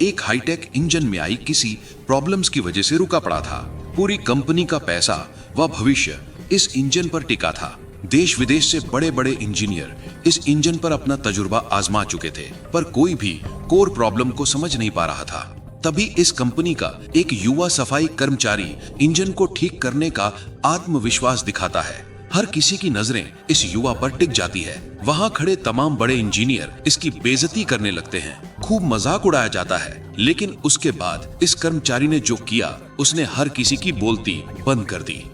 एक hi tech engine में आई किसी प्रॉब्लम्स की वजह से रुका पड़ा था। पूरी कंपनी का पैसा व भविष्य इस इंजन पर टिका था। देश विदेश से बड़े बड़े इंजीनियर इस इंजन पर अपना तजुर्बा आजमा चुके थे, पर कोई भी कोर प्रॉब्लम को समझ नहीं पा रहा था। तभी इस कंपनी का एक युवा सफाई कर्मचारी इंजन को ठीक करने का आत्मविश्वास दिखाता है। हर किसी की नजरें इस युवा पर टिक जाती है। वहां खड़े तमाम बड़े इंजीनियर इसकी बेइज्जती करने लगते हैं, खूब मजाक उड़ाया जाता है। लेकिन उसके बाद इस कर्मचारी ने जो किया, उसने हर किसी की बोलती बंद कर दी।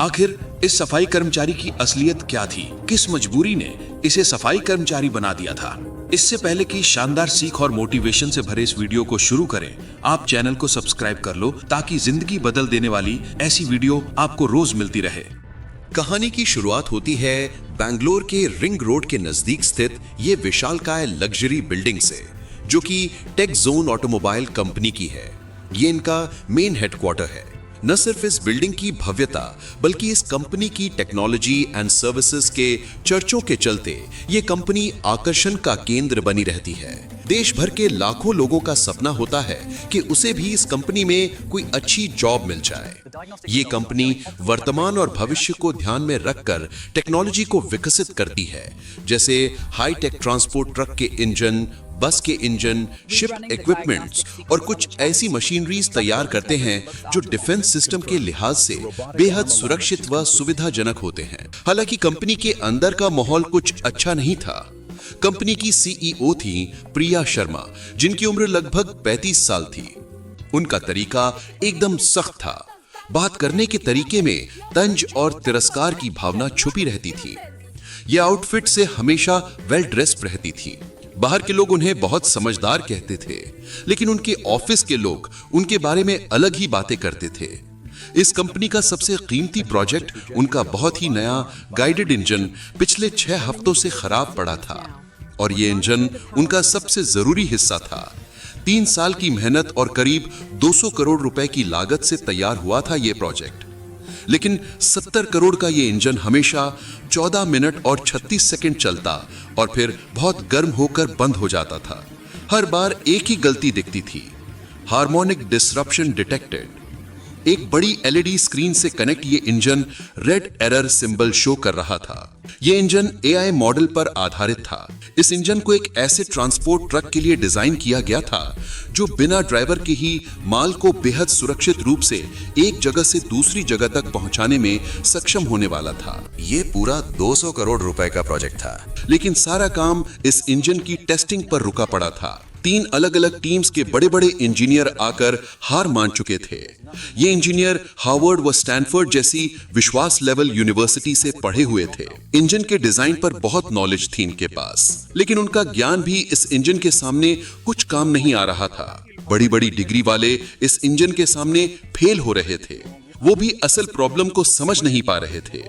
आखिर इस सफाई कर्मचारी की असलियत क्या थी? किस मजबूरी ने इसे सफाई कर्मचारी बना दिया था? इससे पहले कि शानदार सीख और मोटिवेशन से भरे इस वीडियो को शुरू करें, आप चैनल को सब्सक्राइब कर लो ताकि जिंदगी बदल देने वाली ऐसी वीडियो आपको रोज मिलती रहे। कहानी की शुरुआत होती है बैंगलोर के रिंग रोड के नजदीक स्थित ये विशालकाय लग्जरी बिल्डिंग से, जो कि टेक जोन ऑटोमोबाइल कंपनी की है। ये इनका मेन हेडक्वार्टर है। न सिर्फ इस बिल्डिंग की भव्यता, बल्कि इस कंपनी की टेक्नोलॉजी एंड सर्विसेज के चर्चों के चलते ये कंपनी आकर्षण का केंद्र बनी रहती है। देश भर के लाखों लोगों का सपना होता है कि उसे भी इस कंपनी में कोई अच्छी जॉब मिल जाए। ये कंपनी वर्तमान और भविष्य को ध्यान में रखकर टेक्नोलॉजी को विकसित करती है, जैसे हाई टेक ट्रांसपोर्ट ट्रक के इंजन, बस के इंजन, शिप इक्विपमेंट्स और कुछ ऐसी मशीनरीज तैयार करते हैं जो डिफेंस सिस्टम के लिहाज से बेहद सुरक्षित व सुविधाजनक होते हैं। हालांकि कंपनी के अंदर का माहौल कुछ अच्छा नहीं था। कंपनी की सीईओ थी प्रिया शर्मा, जिनकी उम्र लगभग 35 साल थी। उनका तरीका एकदम सख्त था। बात करने के तरीके में तंज और तिरस्कार की भावना छुपी रहती थी। यह आउटफिट से हमेशा वेल ड्रेस्ड रहती थी। बाहर के लोग उन्हें बहुत समझदार कहते थे, लेकिन उनके ऑफिस के लोग उनके बारे में अलग ही बातें करते थे। इस कंपनी का सबसे कीमती प्रोजेक्ट, उनका बहुत ही नया गाइडेड इंजन पिछले 6 हफ्तों से खराब पड़ा था, और ये इंजन उनका सबसे जरूरी हिस्सा था। 3 साल की मेहनत और करीब 200 करोड़ रुपए की लागत से तैयार हुआ था ये प्रोजेक्ट। लेकिन 70 करोड़ का ये इंजन हमेशा 14 मिनट और 36 सेकंड चलता और फिर बहुत गर्म होकर बंद हो जाता था। हर बार एक ही गलती दिखती थी, हार्मोनिक डिसरप्शन डिटेक्टेड। एक बड़ी एलईडी स्क्रीन से कनेक्ट ये engine red error symbol show कर रहा था। ये इंजन एआई मॉडल पर आधारित था। इस इंजन को एक ऐसे ट्रांसपोर्ट ट्रक के लिए डिजाइन किया गया था जो बिना ड्राइवर के ही माल को बेहद सुरक्षित रूप से एक जगह से दूसरी जगह तक पहुंचाने में सक्षम होने वाला था। ये पूरा 200 करोड़ रुपए का प्रोजेक्ट था, लेकिन सारा काम इस इंजन की टेस्टिंग पर रुका पड़ा था। 3 अलग अलग टीम्स के बड़े बड़े इंजीनियर आकर हार मान चुके थे। ये इंजीनियर हार्वर्ड व स्टैनफोर्ड जैसी विश्वास लेवल यूनिवर्सिटी से पढ़े हुए थे। इंजन के डिजाइन पर बहुत नॉलेज थी इनके पास, लेकिन उनका ज्ञान भी इस इंजन के सामने कुछ काम नहीं आ रहा था। बड़ी बड़ी डिग्री वाले इस इंजन के सामने फेल हो रहे थे। वो भी असल प्रॉब्लम को समझ नहीं पा रहे थे।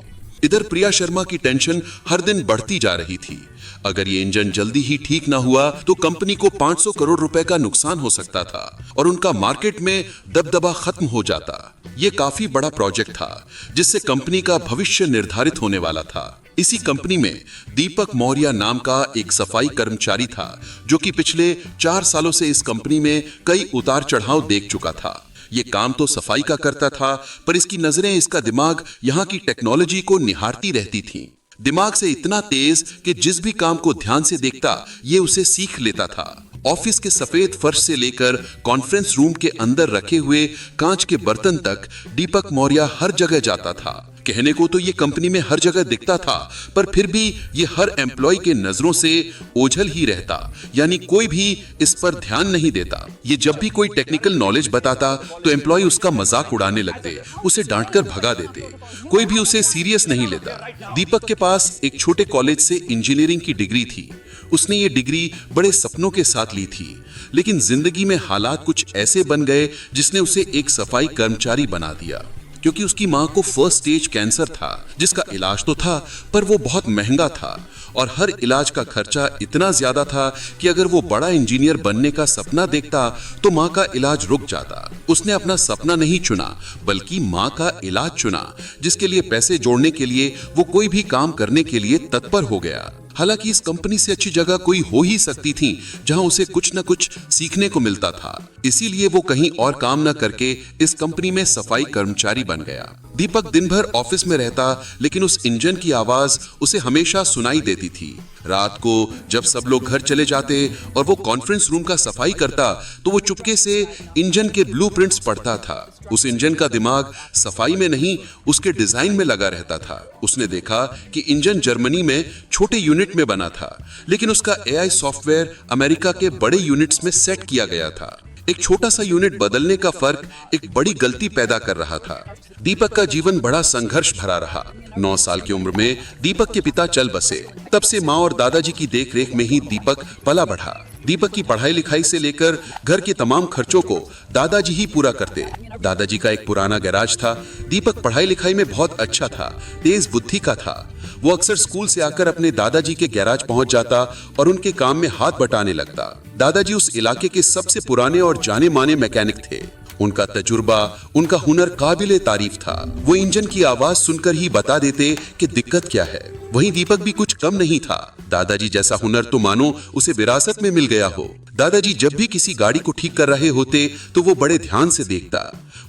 इधर प्रिया शर्मा की टेंशन हर दिन बढ़ती जा रही थी। अगर ये इंजन जल्दी ही ठीक ना हुआ तो कंपनी को 500 करोड़ रुपए का नुकसान हो सकता था और उनका मार्केट में दबदबा खत्म हो जाता। ये काफी बड़ा प्रोजेक्ट था जिससे कंपनी का भविष्य निर्धारित होने वाला था। इसी कंपनी में दीपक मौर्य नाम का एक सफाई कर्मचारी था, जो कि पिछले 4 सालों से इस कंपनी में कई उतार चढ़ाव देख चुका था। ये काम तो सफाई का करता था, पर इसकी नजरें, इसका दिमाग यहाँ की टेक्नोलॉजी को निहारती रहती थीं। दिमाग से इतना तेज कि जिस भी काम को ध्यान से देखता ये उसे सीख लेता था। ऑफिस के सफेद फर्श से लेकर कॉन्फ्रेंस रूम के अंदर रखे हुए कांच के बर्तन तक दीपक मौर्य हर जगह जाता था। कहने को तो ये कंपनी में हर जगह दिखता था, पर फिर भी ये हर एम्प्लॉय के नजरों से ओझल ही रहता, यानी कोई भी इस पर ध्यान नहीं देता। ये जब भी कोई टेक्निकल नॉलेज बताता तो एम्प्लॉय उसका मजाक उड़ाने लगते, उसे डांटकर भगा देते। कोई भी उसे सीरियस नहीं लेता। दीपक के पास एक छोटे कॉलेज से इंजीनियरिंग की डिग्री थी। उसने ये डिग्री बड़े सपनों के साथ ली थी, लेकिन जिंदगी में हालात कुछ ऐसे बन गए जिसने उसे एक सफाई कर्मचारी बना दिया। क्योंकि उसकी मां को फर्स्ट स्टेज कैंसर था, जिसका इलाज तो था, पर वो बहुत महंगा था और हर इलाज का खर्चा इतना ज्यादा था कि अगर वो बड़ा इंजीनियर बनने का सपना देखता तो मां का इलाज रुक जाता। उसने अपना सपना नहीं चुना, बल्कि मां का इलाज चुना, जिसके लिए पैसे जोड़ने के लिए वो कोई भी काम करने के लिए तत्पर हो गया। हालांकि इस कंपनी से अच्छी जगह कोई हो ही सकती थी जहां उसे कुछ न कुछ सीखने को मिलता था। इसीलिए वो कहीं और काम न करके इस कंपनी में सफाई कर्मचारी बन गया। दीपक दिन भर ऑफिस में रहता, लेकिन उस इंजन की आवाज उसे हमेशा सुनाई देती थी। रात को जब सब लोग घर चले जाते और वो कॉन्फ्रेंस रूम का सफाई करता तो वो चुपके से इंजन के ब्लूप्रिंट्स पढ़ता था। उस इंजन का दिमाग सफाई में नहीं, उसके डिजाइन में लगा रहता था। उसने देखा कि इंजन जर्मनी में छोटे यूनिट में बना था, लेकिन उसका एआई सॉफ्टवेयर अमेरिका के बड़े यूनिट्स में सेट किया गया था। एक छोटा सा यूनिट बदलने का फर्क एक बड़ी गलती पैदा कर रहा था। दीपक का जीवन बड़ा संघर्ष भरा रहा। 9 साल की उम्र में दीपक के पिता चल बसे। तब से माँ और दादाजी की देखरेख में ही दीपक पला बढ़ा। दीपक की पढ़ाई लिखाई से लेकर घर के तमाम खर्चों को दादाजी ही पूरा करते। दादाजी का एक पुराना गैराज था। दीपक पढ़ाई लिखाई में बहुत अच्छा था, तेज बुद्धि का था। वो अक्सर स्कूल से आकर अपने दादाजी के गैराज पहुंच जाता और उनके काम में हाथ बटाने लगता। दादाजी उस इलाके के सबसे पुराने और जाने माने मैकेनिक थे। उनका तजुर्बा, उनका हुनर काबिले तारीफ था। वो इंजन की आवाज सुनकर ही बता देते कि दिक्कत क्या है। वहीं दीपक भी कुछ कम नहीं था। दादाजी जैसा हुनर तो मानो उसे विरासत में मिल गया हो। दादाजी जब भी किसी गाड़ी को ठीक कर रहे होते तो वो बड़े ध्यान से देखता,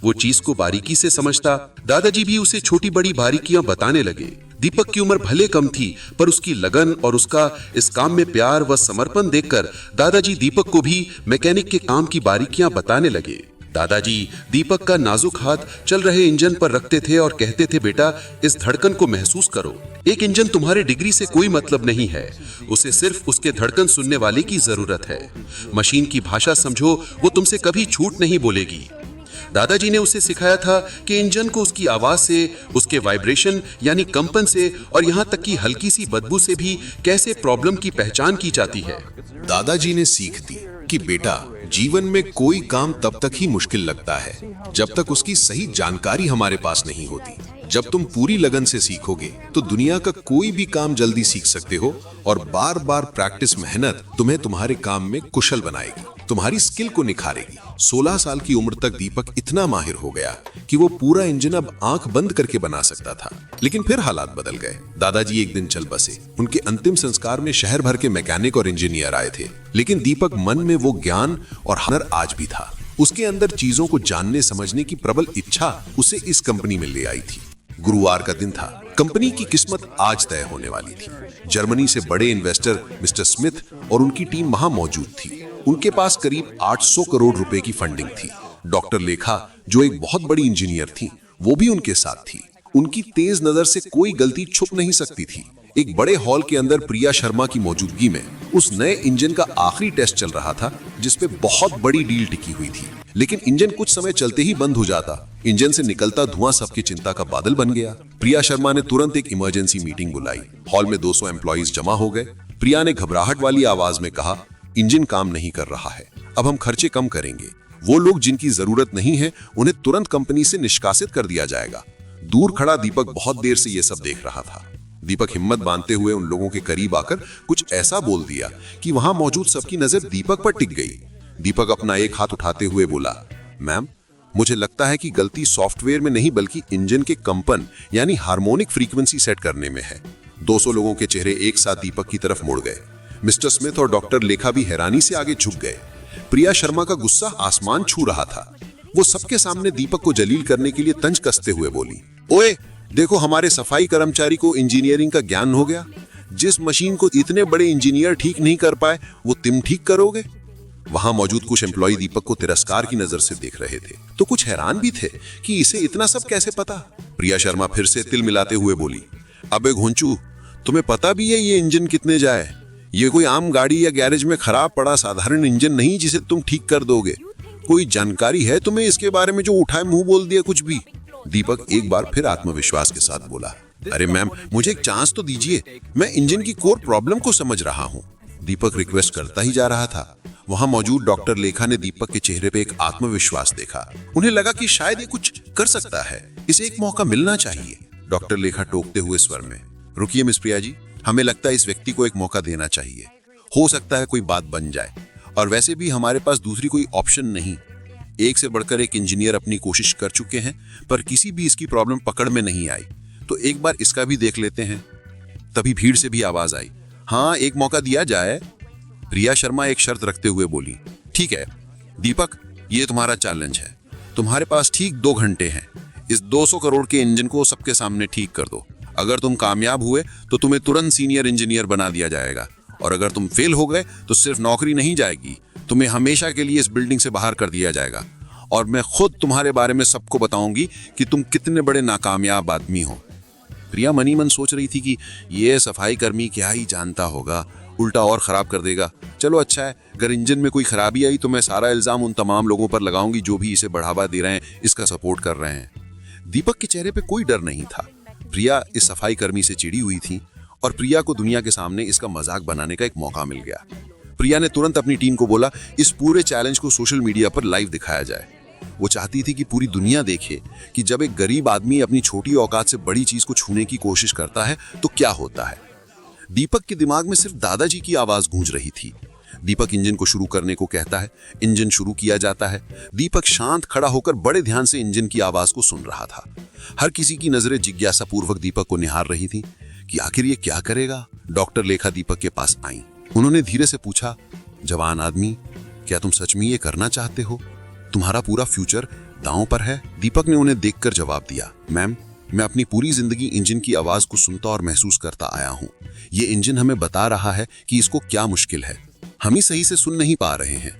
वो चीज को बारीकी से समझता। दादाजी भी उसे छोटी बड़ी बारीकियां बताने लगे। दीपक की उम्र भले कम थी, पर उसकी लगन और उसका इस काम में प्यार व समर्पण देखकर दादाजी दीपक को भी मैकेनिक के काम की बारीकियां बताने लगे। दादाजी दीपक का नाजुक हाथ चल रहे इंजन पर रखते थे और कहते थे, बेटा इस धड़कन को महसूस करो। एक इंजन तुम्हारे डिग्री से कोई मतलब नहीं है, उसे सिर्फ उसके धड़कन सुनने वाले की जरूरत है। मशीन की भाषा समझो, वो तुमसे कभी झूठ नहीं बोलेगी। दादाजी ने उसे सिखाया था कि इंजन को उसकी आवाज से, उसके वाइब्रेशन यानी कंपन से और यहाँ तक कि हल्की सी बदबू से भी कैसे प्रॉब्लम की पहचान की जाती है। दादाजी ने सीख दी कि बेटा जीवन में कोई काम तब तक ही मुश्किल लगता है जब तक उसकी सही जानकारी हमारे पास नहीं होती। जब तुम पूरी लगन से सीखोगे तो दुनिया का कोई भी काम जल्दी सीख सकते हो और बार बार प्रैक्टिस मेहनत तुम्हें तुम्हारे काम में कुशल बनाएगी, तुम्हारी स्किल को निखारेगी। 16 साल की उम्र तक दीपक इतना माहिर हो गया कि वो पूरा इंजन अब आंख बंद करके बना सकता था। लेकिन फिर हालात बदल गए। दादाजी एक दिन चल बसे। उनके अंतिम संस्कार में शहर भर के मैकेनिक और इंजीनियर आए थे, लेकिन दीपक मन में वो ज्ञान और हुनर आज भी था। उसके अंदर चीजों को जानने समझने की प्रबल इच्छा उसे इस कंपनी में ले आई थी। गुरुवार का दिन था। कंपनी की किस्मत आज तय होने वाली थी। जर्मनी से बड़े इन्वेस्टर मिस्टर स्मिथ और उनकी टीम वहां मौजूद थी। उनके पास करीब 800 करोड़ रुपए की फंडिंग थी। डॉक्टर लेखा, जो एक बहुत बड़ी इंजीनियर थी, वो भी उनके साथ थी। उनकी तेज नजर से कोई गलती छुप नहीं सकती थी। एक बड़े हॉल के अंदर प्रिया शर्मा की मौजूदगी में उस नए इंजन का आखिरी टेस्ट चल रहा था, जिसपे बहुत बड़ी डील टिकी हुई थी। लेकिन इंजन कुछ समय चलते ही बंद हो जाता। इंजन से निकलता धुआं सबकी चिंता का बादल बन गया। प्रिया शर्मा ने तुरंत एक इमरजेंसी मीटिंग बुलाई। हॉल में 200 एम्प्लॉइज जमा हो गए। प्रिया ने घबराहट वाली आवाज में कहा, इंजन काम नहीं कर रहा है, अब हम खर्चे कम करेंगे। वो लोग जिनकी जरूरत नहीं है उन्हें तुरंत कंपनी से निष्कासित कर दिया जाएगा। दूर खड़ा दीपक बहुत देर से ये सब देख रहा था। दीपक हिम्मत बांधते हुए उन लोगों के करीब आकर कुछ ऐसा बोल दिया कि वहां मौजूद सबकी नजर दीपक पर टिक गई। दीपक अपना एक हाथ उठाते हुए बोला, मैम, मुझे लगता है कि गलती सॉफ्टवेयर में नहीं बल्कि इंजन के कंपन यानी हार्मोनिक फ्रीक्वेंसी सेट करने में है। 200 लोगों के चेहरे एक साथ दीपक की तरफ मुड़ गए। मिस्टर स्मिथ और डॉक्टर लेखा भी हैरानी से आगे झुक गए। प्रिया शर्मा का गुस्सा आसमान छू रहा था। वो सबके सामने दीपक को जलील करने के लिए तंज कसते हुए बोली, ओए देखो, हमारे सफाई कर्मचारी को इंजीनियरिंग का ज्ञान हो गया। जिस मशीन को इतने बड़े इंजीनियर ठीक नहीं कर पाए वो तुम ठीक करोगे। वहां मौजूद कुछ एम्प्लॉय दीपक को तिरस्कार की नजर से देख रहे थे, तो कुछ हैरान भी थे कि इसे इतना सब कैसे पता। प्रिया शर्मा फिर से तिल मिलाते हुए बोली, अबे घोंचू, तुम्हें पता भी है ये इंजन कितने जाए? ये कोई आम गाड़ी या गैरेज में खराब पड़ा साधारण इंजन नहीं जिसे तुम ठीक कर दोगे। कोई जानकारी है तुम्हें इसके बारे में जो उठाए मुंह बोल दिया कुछ भी? दीपक एक बार फिर आत्मविश्वास के साथ बोला, अरे मैम, मुझे एक चांस तो दीजिए, मैं इंजन की कोर प्रॉब्लम को समझ रहा हूँ। दीपक रिक्वेस्ट करता ही जा रहा था। वहां मौजूद डॉक्टर लेखा ने दीपक के चेहरे पे एक आत्मविश्वास देखा। उन्हें लगा कि शायद ये कुछ कर सकता है, इसे एक मौका मिलना चाहिए। डॉक्टर लेखा टोकते हुए स्वर में, रुकिए मिस प्रिया जी, हमें लगता है इस व्यक्ति को एक मौका देना चाहिए। हो सकता है कोई बात बन जाए, और वैसे भी हमारे पास दूसरी कोई ऑप्शन नहीं। एक से बढ़कर एक इंजीनियर अपनी कोशिश कर चुके हैं, पर किसी भी इसकी प्रॉब्लम पकड़ में नहीं आई, तो एक बार इसका भी देख लेते हैं। तभी भीड़ से भी आवाज आई, हाँ, एक मौका दिया जाए। प्रिया शर्मा एक शर्त रखते हुए बोली, ठीक है दीपक, ये तुम्हारा चैलेंज है। तुम्हारे पास ठीक 2 घंटे हैं। इस 200 करोड़ के इंजन को सबके सामने ठीक कर दो। अगर तुम कामयाब हुए तो तुम्हें तुरंत सीनियर इंजीनियर बना दिया जाएगा, और अगर तुम फेल हो गए तो सिर्फ नौकरी नहीं जाएगी, तुम्हें हमेशा के लिए इस बिल्डिंग से बाहर कर दिया जाएगा। और मैं खुद तुम्हारे बारे में सबको बताऊंगी कि तुम कितने बड़े नाकामयाब आदमी हो। प्रिया मनी मन सोच रही थी कि ये सफाई कर्मी क्या ही जानता होगा, उल्टा और खराब कर देगा। चलो अच्छा है, अगर इंजन में कोई खराबी आई तो मैं सारा इल्जाम उन तमाम लोगों पर लगाऊंगी जो भी इसे बढ़ावा दे रहे हैं, इसका सपोर्ट कर रहे हैं। दीपक के चेहरे पे कोई डर नहीं था। प्रिया इस सफाई कर्मी से चिड़ी हुई थी और प्रिया को दुनिया के सामने इसका मजाक बनाने का एक मौका मिल गया। प्रिया ने तुरंत अपनी टीम को बोला, इस पूरे चैलेंज को सोशल मीडिया पर लाइव दिखाया जाए। वो चाहती थी कि पूरी दुनिया देखे कि जब एक गरीब आदमी अपनी छोटी औकात से बड़ी चीज को छूने की कोशिश करता है तो क्या होता है। दीपक के दिमाग में सिर्फ दादाजी की आवाज गूंज रही थी। दीपक इंजन को शुरू करने को कहता है, इंजन शुरू किया जाता है। दीपक शांत खड़ा होकर बड़े ध्यान से इंजन की आवाज को सुन रहा था। हर किसी की नजरें जिज्ञासा पूर्वक दीपक को निहार रही थी कि आखिर ये क्या करेगा। डॉक्टर लेखा दीपक के पास आई। उन्होंने धीरे से पूछा, जवान आदमी, क्या तुम सच में ये करना चाहते हो? तुम्हारा पूरा फ्यूचर दांव पर है। दीपक ने उन्हें देखकर जवाब दिया, मैम, मैं अपनी पूरी जिंदगी इंजन की आवाज को सुनता और महसूस करता आया हूँ। ये इंजन हमें बता रहा है कि इसको क्या मुश्किल है। हम ही सही से सुन नहीं पा रहे हैं।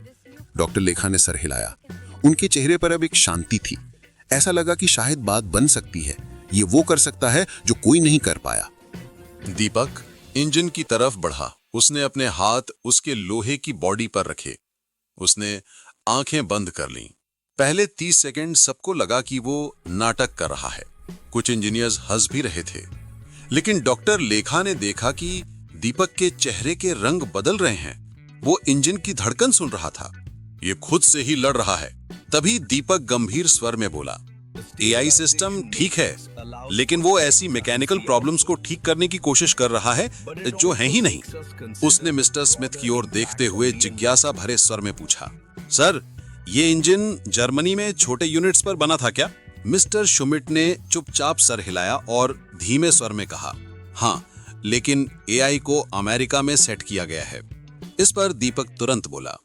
डॉक्टर लेखा ने सर हिलाया। उनके चेहरे पर अब एक शांति थी। ऐसा लगा कि शायद बात बन सकती है। ये वो कर सकता है जो कोई नहीं कर पाया। दीपक इंजन की तरफ बढ़ा। उसने अपने हाथ उसके लोहे की बॉडी पर रखे। उसने आंखें बंद कर लीं। पहले 30 सेकंड सबको लगा कि वो नाटक कर रहा है। कुछ इंजीनियर्स हंस भी रहे थे, लेकिन डॉक्टर लेखा ने देखा कि दीपक के चेहरे के रंग बदल रहे हैं। वो इंजन की धड़कन सुन रहा था। ये खुद से ही लड़ रहा है। तभी दीपक गंभीर स्वर में बोला, एआई सिस्टम ठीक है, लेकिन वो ऐसी मैकेनिकल प्रॉब्लम्स को ठीक करने की कोशिश कर रहा है जो है ही नहीं। उसने मिस्टर स्मिथ की ओर देखते हुए जिज्ञासा भरे स्वर में पूछा, सर, ये इंजन जर्मनी में छोटे यूनिट्स पर बना था क्या? मिस्टर शुमिट ने चुपचाप सर हिलाया और धीमे स्वर में कहा, हाँ, लेकिन एआई को अमेरिका में सेट किया गया है। इस पर दीपक तुरंत बोला,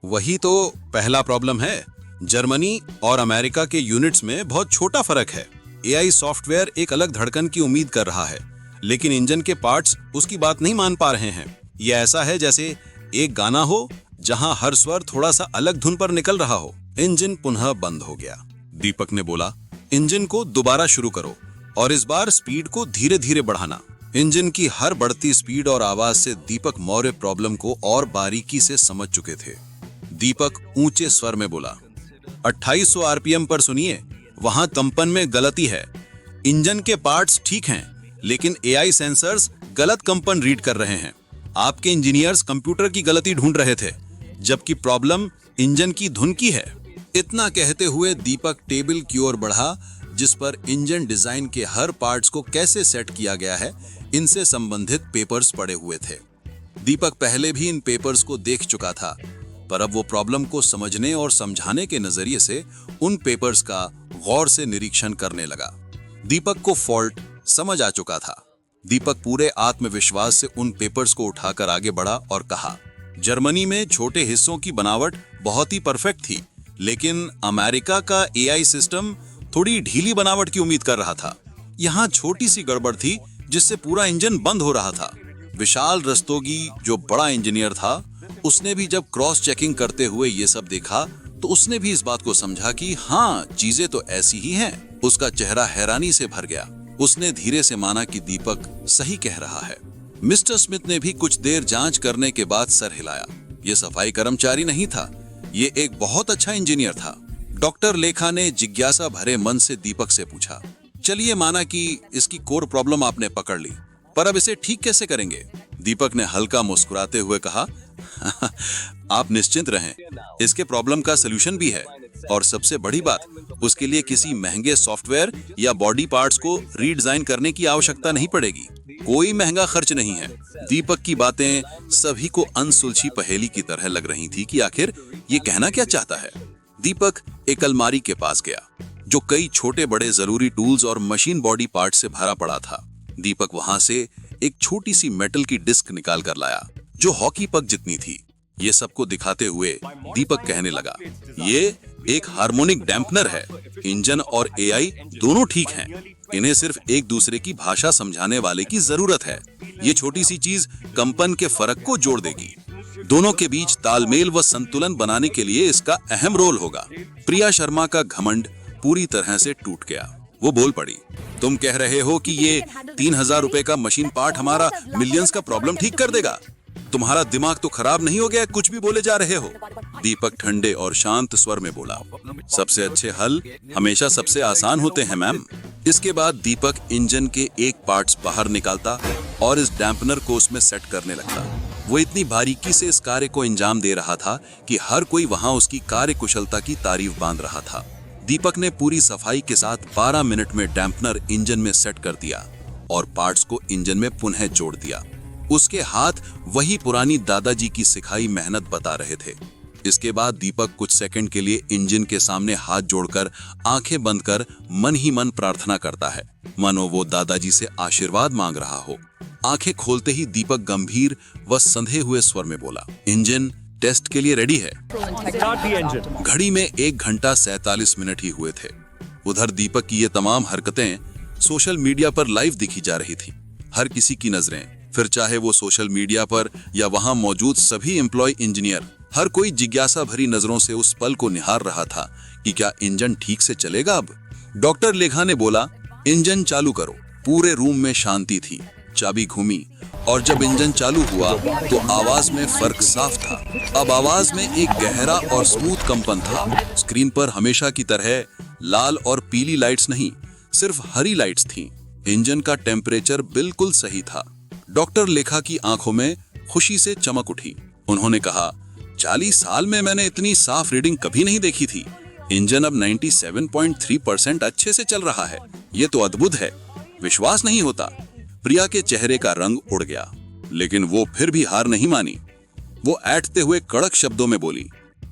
वही तो पहला प्रॉब्लम है। जर्मनी और अमेरिका के यूनिट्स में बहुत छोटा फर्क है। एआई सॉफ्टवेयर एक अलग धड़कन की उम्मीद कर रहा है, लेकिन इंजन के पार्ट्स उसकी बात नहीं मान पा रहे हैं। यह ऐसा है जैसे एक गाना हो जहां हर स्वर थोड़ा सा अलग धुन पर निकल रहा हो। इंजन पुनः बंद हो गया। दीपक ने बोला, इंजन को दोबारा शुरू करो और इस बार स्पीड को धीरे धीरे बढ़ाना। इंजन की हर बढ़ती स्पीड और आवाज से दीपक मौर्य प्रॉब्लम को और बारीकी से समझ चुके थे। दीपक ऊंचे स्वर में बोला, 2800 आरपीएम पर सुनिए, वहां कंपन में गलती है। इंजन के पार्ट्स ठीक हैं, लेकिन एआई सेंसर्स गलत कंपन रीड कर रहे हैं। आपके इंजीनियर्स कंप्यूटर की गलती ढूंढ रहे थे, जबकि प्रॉब्लम इंजन की धुन की है। इतना कहते हुए दीपक टेबल की ओर बढ़ा जिस पर इंजन डिजाइन के हर पार्ट्स को कैसे सेट किया गया है, इनसे संबंधित पेपर्स पड़े हुए थे। दीपक पहले भी इन पेपर्स को देख चुका था, पर अब वो प्रॉब्लम को समझने और समझाने के नजरिए से उन पेपर्स का गौर से निरीक्षण करने लगा। दीपक को फॉल्ट समझ आ चुका था। दीपक पूरे आत्मविश्वास से उन पेपर्स को उठाकर आगे बढ़ा और कहा, जर्मनी में छोटे हिस्सों की बनावट बहुत ही परफेक्ट थी, लेकिन अमेरिका का एआई सिस्टम थोड़ी ढीली बनावट की उम्मीद कर रहा था। यहाँ छोटी सी गड़बड़ थी जिससे पूरा इंजन बंद हो रहा था। विशाल रस्तोगी, जो बड़ा इंजीनियर था, उसने भी जब क्रॉस चेकिंग करते हुए ये सब देखा तो उसने भी इस बात को समझा कि हाँ, चीजें तो ऐसी ही हैं। उसका चेहरा हैरानी से भर गया। उसने धीरे से माना कि दीपक सही कह रहा है। मिस्टर स्मिथ ने भी कुछ देर जांच करने के बाद सर हिलाया। ये सफाई कर्मचारी नहीं था, ये एक बहुत अच्छा इंजीनियर था। डॉक्टर लेखा ने जिज्ञासा भरे मन से दीपक से पूछा, चलिए माना कि इसकी कोर प्रॉब्लम आपने पकड़ ली, पर अब इसे ठीक कैसे करेंगे? दीपक ने हल्का मुस्कुराते हुए कहा, आप निश्चिंत रहें, इसके प्रॉब्लम का सलूशन भी है, और सबसे बड़ी बात, उसके लिए किसी महंगे सॉफ्टवेयर या बॉडी पार्ट्स को रीडिजाइन करने की आवश्यकता नहीं पड़ेगी। कोई महंगा खर्च नहीं है। दीपक की बातें सभी को अनसुलझी पहेली की तरह लग रही थी कि आखिर ये कहना क्या चाहता है। दीपक एक अलमारी के पास गया जो कई छोटे बड़े जरूरी टूल्स और मशीन बॉडी पार्ट से भरा पड़ा था। दीपक वहां से एक छोटी सी मेटल की डिस्क निकाल कर लाया जो हॉकी पक जितनी थी। ये सबको दिखाते हुए दीपक कहने लगा, ये एक हार्मोनिक डैम्पनर है। इंजन और एआई दोनों ठीक हैं। इन्हें सिर्फ एक दूसरे की भाषा समझाने वाले की जरूरत है। ये छोटी सी चीज कंपन के फर्क को जोड़ देगी। दोनों के बीच तालमेल व संतुलन बनाने के लिए इसका अहम रोल होगा। प्रिया शर्मा का घमंड पूरी तरह से टूट गया। वो बोल पड़ी, तुम कह रहे हो कि ये 3000 रुपए का मशीन पार्ट हमारा मिलियंस का प्रॉब्लम ठीक कर देगा? तुम्हारा दिमाग तो खराब नहीं हो गया? कुछ भी बोले जा रहे हो। दीपक ठंडे और शांत स्वर में बोला, सबसे अच्छे हल हमेशा सबसे आसान होते हैं मैम। इसके बाद दीपक इंजन के एक पार्ट्स बाहर निकालता और इस डैम्पनर को उसमें सेट करने लगता। वो इतनी बारीकी से इस कार्य को अंजाम दे रहा था कि हर कोई वहां उसकी कार्य कुशलता की तारीफ बांध रहा था। दीपक ने पूरी सफाई के साथ 12 मिनट में डैम्पनर इंजन में सेट कर दिया और पार्ट्स को इंजन में पुनः जोड़ दिया। उसके हाथ वही पुरानी दादाजी की सिखाई मेहनत बता रहे थे। इसके बाद दीपक कुछ सेकंड के लिए इंजन के सामने हाथ जोड़कर आंखें बंद कर मन ही मन प्रार्थना करता है, मानो वो दादाजी से आशीर्वाद मांग रहा हो। आंखें खोलते ही दीपक गंभीर व संधे हुए स्वर में बोला, इंजन टेस्ट के लिए रेडी है। घड़ी में 1 घंटा 47 मिनट ही हुए थे। उधर दीपक की ये तमाम हरकतें सोशल मीडिया पर लाइव दिखी जा रही थी। हर किसी की नजरें, फिर चाहे वो सोशल मीडिया पर या वहां मौजूद सभी एम्प्लॉय इंजीनियर, हर कोई जिज्ञासा भरी नजरों से उस पल को निहार रहा था कि क्या इंजन ठीक से चलेगा अब। डॉक्टर लेखा ने बोला, इंजन चालू करो। पूरे रूम में शांति थी। चाबी घूमी और जब इंजन चालू हुआ तो आवाज में फर्क साफ था। अब आवाज में एक गहरा और स्मूथ कंपन था। स्क्रीन पर हमेशा की तरह लाल और पीली लाइट्स नहीं, सिर्फ हरी लाइट्स थीं। इंजन का टेम्परेचर बिल्कुल सही था। डॉक्टर लेखा की आंखों में खुशी से चमक उठी। उन्होंने कहा, 40 साल में मैंने इतनी साफ रीडिंग कभी नहीं देखी थी। इंजन अब 97.3% अच्छे से चल रहा है। ये तो अद्भुत है, विश्वास नहीं होता। प्रिया के चेहरे का रंग उड़ गया, लेकिन वो फिर भी हार नहीं मानी। वो ऐंठते हुए कड़क शब्दों में बोली,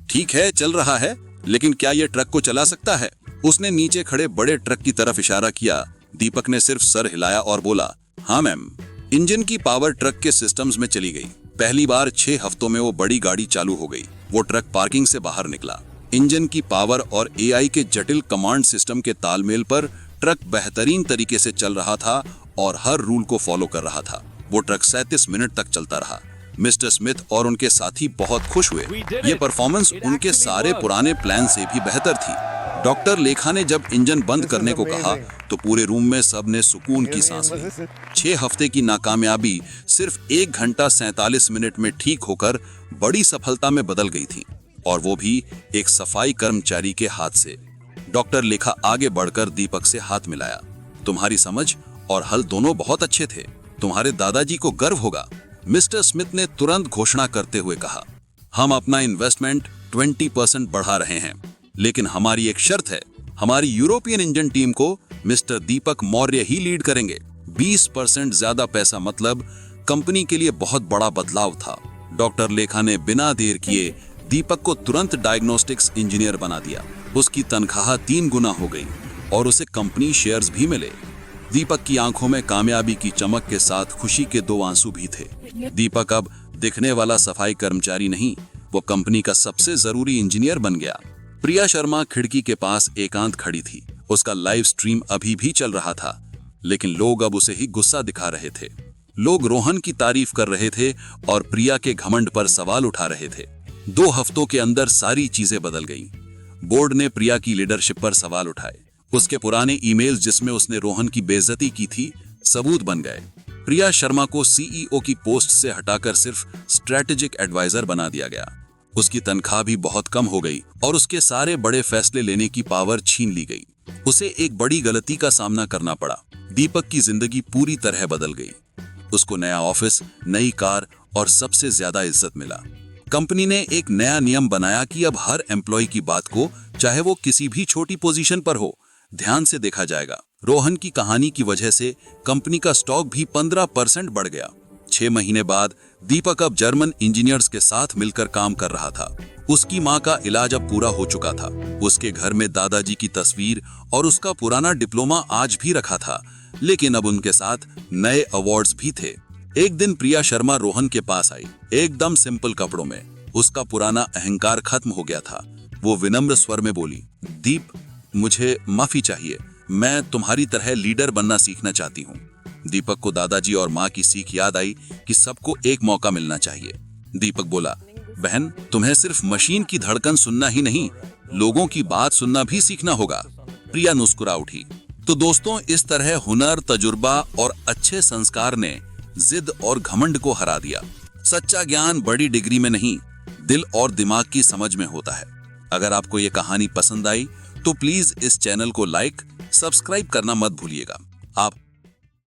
ठीक है चल रहा है, लेकिन क्या ये ट्रक को चला सकता है? उसने नीचे खड़े बड़े ट्रक की तरफ इशारा किया। दीपक ने सिर्फ सर हिलाया और बोला, हाँ मैम। इंजन की पावर ट्रक के सिस्टम्स में चली गई। पहली बार 6 हफ्तों में वो बड़ी गाड़ी चालू हो गई। वो ट्रक पार्किंग से बाहर निकला। इंजन की पावर और एआई के जटिल कमांड सिस्टम के तालमेल पर ट्रक बेहतरीन तरीके से चल रहा था और हर रूल को फॉलो कर रहा था। वो ट्रक 37 मिनट तक चलता रहा। मिस्टर स्मिथ और उनके साथी बहुत खुश हुए। ये परफॉर्मेंस उनके सारे पुराने प्लान से भी बेहतर थी। डॉक्टर लेखा ने जब इंजन बंद करने को कहा तो पूरे रूम में सबने सुकून की सांस ली। 6 हफ्ते की नाकामयाबी सिर्फ 1 घंटा 47 मिनट में ठीक होकर बड़ी सफलता में बदल गई थी, और वो भी एक सफाई कर्मचारी के हाथ से। डॉक्टर लेखा आगे बढ़कर दीपक से हाथ मिलाया। तुम्हारी समझ और हल दोनों बहुत अच्छे थे। तुम्हारे दादाजी को गर्व होगा। मिस्टर स्मिथ ने तुरंत घोषणा करते हुए कहा, हम अपना इन्वेस्टमेंट 20% बढ़ा रहे हैं, लेकिन हमारी एक शर्त है। हमारी यूरोपियन इंजन टीम को मिस्टर दीपक मौर्य ही लीड करेंगे। 20% ज्यादा पैसा मतलब कंपनी के लिए बहुत बड़ा बदलाव था। डॉक्टर लेखा ने बिना देर किए दीपक को तुरंत डायग्नोस्टिक्स इंजीनियर बना दिया। उसकी तनख्वाह 3 गुना हो गई और उसे कंपनी शेयर्स भी मिले। दीपक की आंखों में कामयाबी की चमक के साथ खुशी के 2 आंसू भी थे। दीपक अब दिखने वाला सफाई कर्मचारी नहीं, वो कंपनी का सबसे जरूरी इंजीनियर बन गया। प्रिया शर्मा खिड़की के पास एकांत खड़ी थी। उसका लाइव स्ट्रीम अभी भी चल रहा था, लेकिन लोग अब उसे ही गुस्सा दिखा रहे थे। लोग रोहन की तारीफ कर रहे थे और प्रिया के घमंड पर सवाल उठा रहे थे। 2 हफ्तों के अंदर सारी चीजें बदल गईं। बोर्ड ने प्रिया की लीडरशिप पर सवाल उठाए। उसके पुराने ईमेल्स जिसमें उसने रोहन की बेइज्जती की थी, सबूत बन गए। प्रिया शर्मा को सीईओ की पोस्ट से हटाकर सिर्फ स्ट्रेटेजिक एडवाइजर बना दिया गया। उसकी तनख्वाह भी बहुत कम हो गई और उसके सारे बड़े फैसले लेने की पावर छीन ली गई। उसे एक बड़ी गलती का सामना करना पड़ा। दीपक की जिंदगी पूरी तरह बदल गई। उसको नया ऑफिस, नई कार और सबसे ज्यादा इज्जत मिला। कंपनी ने एक नया नियम बनाया कि अब हर एम्प्लॉय की बात को, चाहे वो किसी भी छोटी पोजीशन पर हो, ध्यान से देखा जाएगा। रोहन की कहानी की वजह से कंपनी का स्टॉक भी 15% बढ़ गया। 6 महीने बाद दीपक अब जर्मन इंजीनियर्स के साथ मिलकर काम कर रहा था। उसकी मां का इलाज अब पूरा हो चुका था। उसके घर में दादाजी की तस्वीर और उसका पुराना डिप्लोमा आज भी रखा था। लेकिन अब उनके साथ नए अवार्ड्स भी थे। एक दिन प्रिया शर्मा रोहन के पास आई, एकदम सिंपल कपड़ों में। उसका पुराना अहंकार खत्म हो गया था। वो विनम्र स्वर में बोली, दीप, मुझे माफी चाहिए, मैं तुम्हारी तरह लीडर बनना सीखना चाहती हूँ। दीपक को दादाजी और माँ की सीख याद आई कि सबको एक मौका मिलना चाहिए। दीपक बोला, बहन, तुम्हें सिर्फ मशीन की धड़कन सुनना ही नहीं, लोगों की बात सुनना भी सीखना होगा। प्रिया मुस्कुरा उठी। तो दोस्तों, इस तरह हुनर, तजुर्बा और अच्छे संस्कार ने जिद और घमंड को हरा दिया। सच्चा ज्ञान बड़ी डिग्री में नहीं, दिल और दिमाग की समझ में होता है। अगर आपको ये कहानी पसंद आई तो प्लीज इस चैनल को लाइक, सब्सक्राइब करना मत भूलिएगा। आप